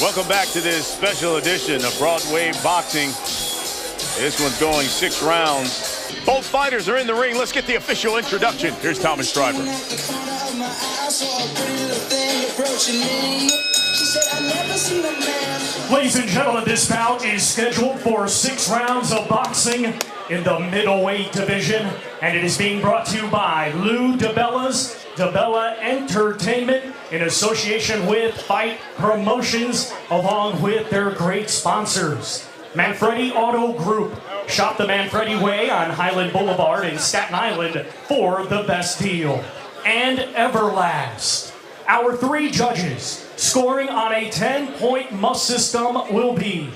Welcome back to this special edition of Broadway Boxing. This one's going 6 rounds. Both fighters are in the ring. Let's get the official introduction. Here's Thomas Stryber. Ladies and gentlemen, this bout is scheduled for 6 rounds of boxing in the middleweight division, and it is being brought to you by Lou DiBella's DiBella Entertainment in association with Fight Promotions, along with their great sponsors. Manfredi Auto Group. Shop the Manfredi Way on Highland Boulevard in Staten Island for the best deal. And Everlast. Our 3 judges scoring on a 10-point must system will be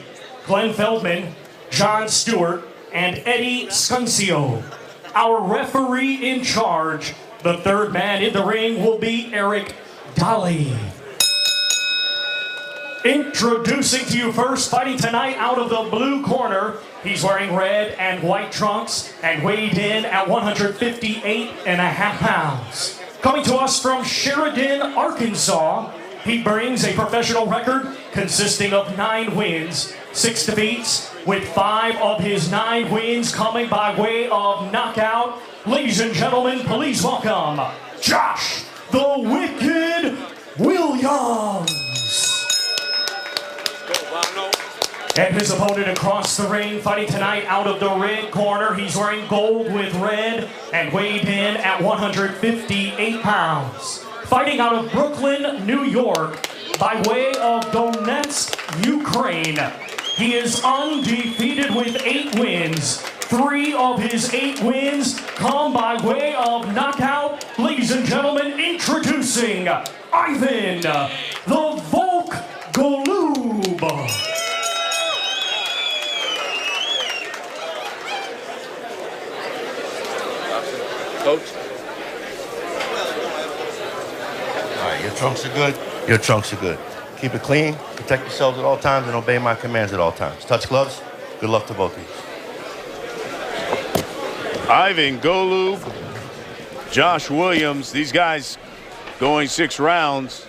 Glenn Feldman, John Stewart, and Eddie Scuncio. Our referee in charge, the 3rd man in the ring, will be Eric Daly. Introducing to you first, fighting tonight out of the blue corner. He's wearing red and white trunks and weighed in at 158.5 pounds. Coming to us from Sheridan, Arkansas, he brings a professional record consisting of 9 wins, 6 defeats, with 5 of his 9 wins coming by way of knockout. Ladies and gentlemen, please welcome Josh the Wicked Williams. And his opponent across the ring, fighting tonight out of the red corner. He's wearing gold with red and weighed in at 158 pounds. Fighting out of Brooklyn, New York, by way of Donetsk, Ukraine. He is undefeated with 8 wins. 3 of his 8 wins come by way of knockout. Ladies and gentlemen, introducing Ivan the Volk Golub. Coach? All right, your trunks are good. Your trunks are good. Keep it clean, protect yourselves at all times, and obey my commands at all times. Touch gloves. Good luck to both of you. Ivan Golub, Josh Williams. These guys going 6 rounds.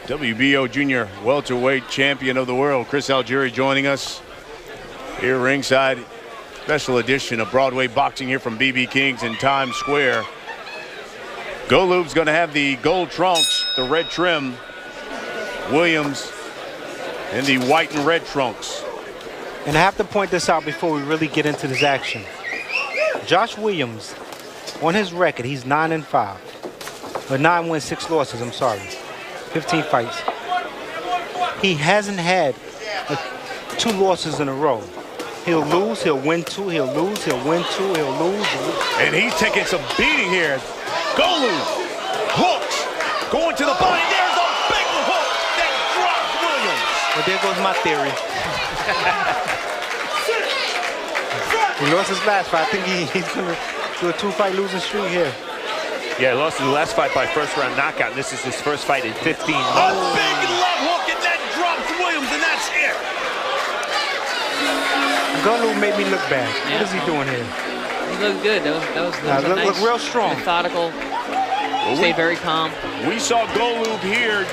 WBO junior welterweight champion of the world, Chris Algieri, joining us here ringside. Special edition of Broadway Boxing here from BB King's in Times Square. Golub's going to have the gold trunks, the red trim. Williams in the white and red trunks. And I have to point this out before we really get into this action. Josh Williams, on his record, he's 9-5. Or 9 wins, 6 losses, I'm sorry. 15 fights. He hasn't had 2 losses in a row. He'll lose, he'll win 2, he'll lose, he'll win 2, he'll lose. And he's taking some beating here. Golub hooks, going to the body. There's a big hook that drops Williams. Well, there goes my theory. He lost his last fight. I think he's going to do a 2-fight losing streak here. Yeah, he lost his last fight by 1st-round knockout. This is his first fight in 15 months. A big left hook, and that drops Williams, and that's it. Golub made me look bad. Yeah. What is he doing here? He looked good. That was a nice, look real strong. Methodical. Stayed very calm. We saw Golub here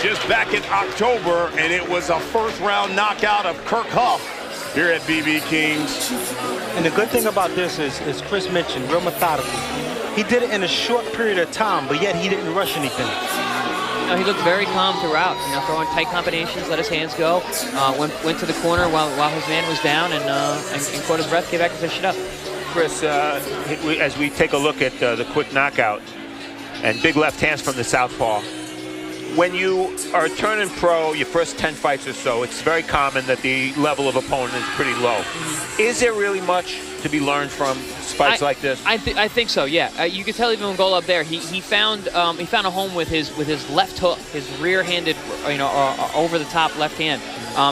just back in October, and it was a 1st-round knockout of Kirk Huff here at BB King's. And the good thing about this is, as Chris mentioned, real methodical. He did it in a short period of time, but yet he didn't rush anything. No, he looked very calm throughout. You know, throwing tight combinations, let his hands go. Went to the corner while his man was down, and caught his breath, came back and finished it up. Chris, as we take a look at the quick knockout and big left hands from the southpaw, when you are turning pro, your first 10 fights or so, it's very common that the level of opponent is pretty low. Is there really much to be learned from fights like this? I think so. Yeah, you could tell even when Golub there, he found a home with his left hook, his rear-handed, over the top left hand.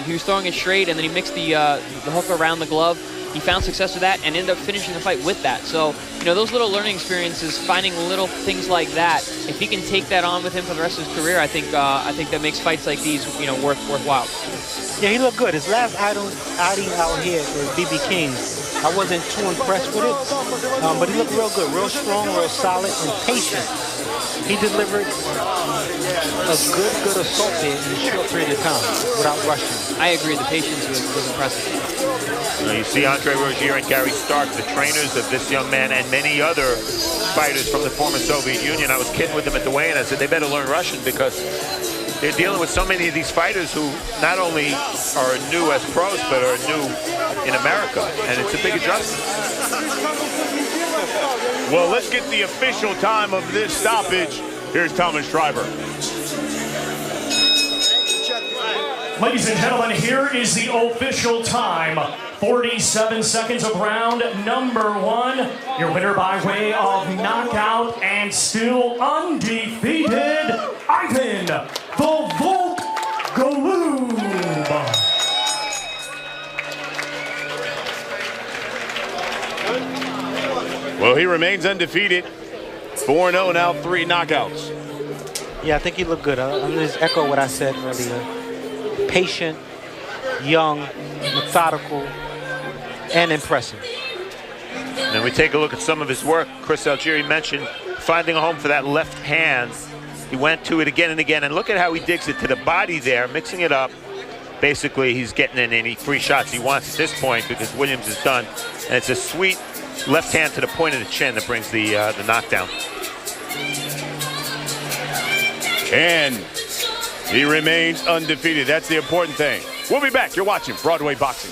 He was throwing it straight, and then he mixed the hook around the glove. He found success with that and ended up finishing the fight with that. So, those little learning experiences, finding little things like that, if he can take that on with him for the rest of his career, I think that makes fights like these, worthwhile. Yeah, he looked good. His last outing out here was BB King's. I wasn't too impressed with it, but he looked real good, real strong, real solid, and patient. He delivered a good assault there in a short period of time without rushing. I agree. The patience was impressive. You see Andre Rozier and Gary Stark, the trainers of this young man and many other fighters from the former Soviet Union. I was kidding with them at the weigh-in. I said they better learn Russian because they're dealing with so many of these fighters who not only are new as pros but are new in America, and it's a big adjustment. Well, let's get the official time of this stoppage. Here's Thomas Schreiber. Ladies and gentlemen, here is the official time. 47 seconds of round number 1. Your winner by way of knockout and still undefeated, Ivan the Volk Golub. Well, he remains undefeated. 4-0 now, 3 knockouts. Yeah, I think he looked good. I'm going to just echo what I said earlier. Patient, young, methodical, and impressive. And we take a look at some of his work. Chris Algieri mentioned finding a home for that left hand. He went to it again and again, and look at how he digs it to the body there, mixing it up. Basically, he's getting in any 3 shots he wants at this point because Williams is done. And it's a sweet left hand to the point of the chin that brings the knockdown. And he remains undefeated. That's the important thing. We'll be back. You're watching Broadway Boxing.